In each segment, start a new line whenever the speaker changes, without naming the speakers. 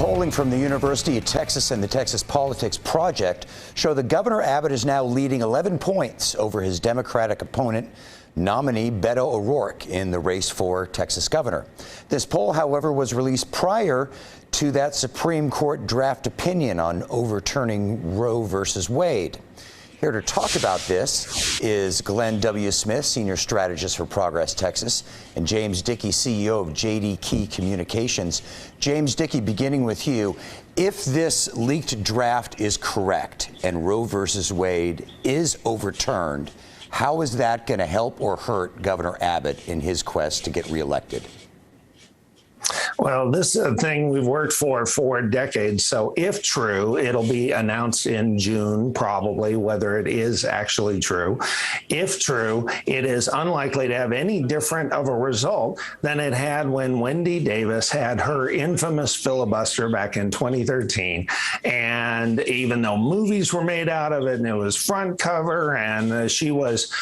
Polling from the University of Texas and the Texas Politics Project show that Governor Abbott is now leading 11 points over his Democratic opponent, nominee Beto O'Rourke, in the race for Texas governor. This poll, however, was released prior to that Supreme Court draft opinion on overturning Roe versus Wade. Here to talk about this is Glenn W. Smith, Senior Strategist for Progress Texas, and James Dickey, CEO of J.D. Key Communications. James Dickey, beginning with you, if this leaked draft is correct and Roe versus Wade is overturned, how is that going to help or hurt Governor Abbott in his quest to get reelected?
Well, this is a thing we've worked for decades. So if true, it'll be announced in June, probably, whether it is actually true. If true, it is unlikely to have any different of a result than it had when Wendy Davis had her infamous filibuster back in 2013. And even though movies were made out of it and it was front cover and she was,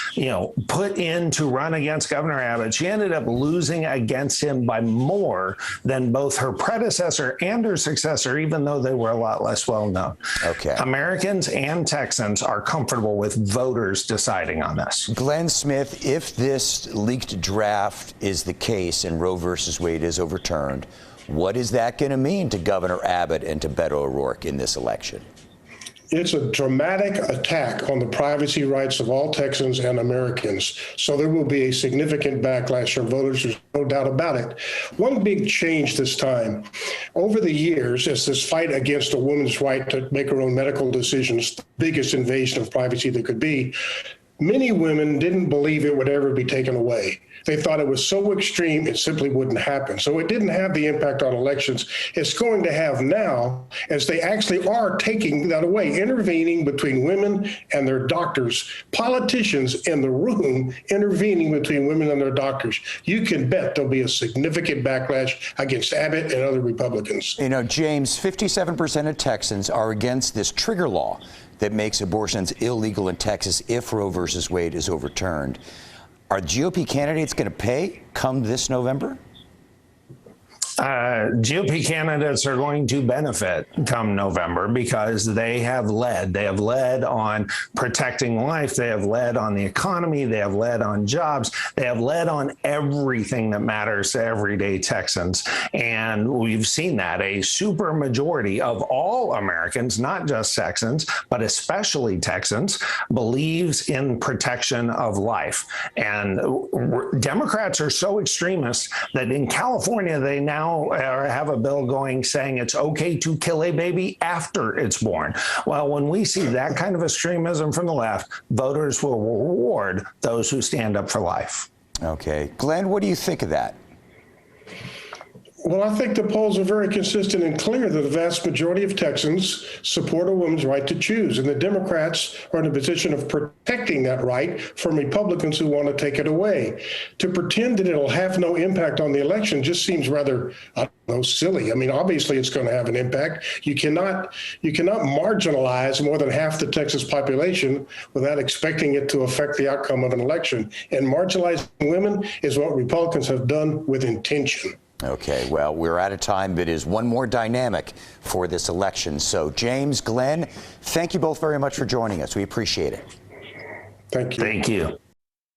put in to run against Governor Abbott, she ended up losing against him by more than both her predecessor and her successor, even though they were a lot less well known.
Okay.
Americans and Texans are comfortable with voters deciding on this.
Glenn Smith, if this leaked draft is the case and Roe versus Wade is overturned, what is that going to mean to Governor Abbott and to Beto O'Rourke in this election?
It's a dramatic attack on the privacy rights of all Texans and Americans. So there will be a significant backlash from voters. There's no doubt about it. One big change this time, over the years, as this fight against a woman's right to make her own medical decisions, the biggest invasion of privacy there could be, many women didn't believe it would ever be taken away. They thought it was so extreme, it simply wouldn't happen. So it didn't have the impact on elections it's going to have now, as they actually are taking that away, intervening between women and their doctors, politicians in the room intervening between women and their doctors. You can bet there'll be a significant backlash against Abbott and other Republicans.
James, 57% of Texans are against this trigger law that makes abortions illegal in Texas if Roe versus Wade is overturned. Are GOP candidates going to pay come this November?
GOP candidates are going to benefit come November because they have led. They have led on protecting life. They have led on the economy. They have led on jobs. They have led on everything that matters to everyday Texans. And we've seen that a super majority of all Americans, not just Texans, but especially Texans, believes in protection of life. And Democrats are so extremist that in California, they now have a bill going saying it's okay to kill a baby after it's born. Well, when we see that kind of extremism from the left, voters will reward those who stand up for life.
Okay. Glenn, what do you think of that?
Well, I think the polls are very consistent and clear that the vast majority of Texans support a woman's right to choose, and the Democrats are in a position of protecting that right from Republicans who want to take it away. To pretend that it'll have no impact on the election just seems rather, silly. I mean, obviously it's going to have an impact. You cannot marginalize more than half the Texas population without expecting it to affect the outcome of an election. And marginalizing women is what Republicans have done with intention.
Okay, well, we're out of time, but is one more dynamic for this election. So, James, Glenn, thank you both very much for joining us. We appreciate it.
Thank you.
Thank you.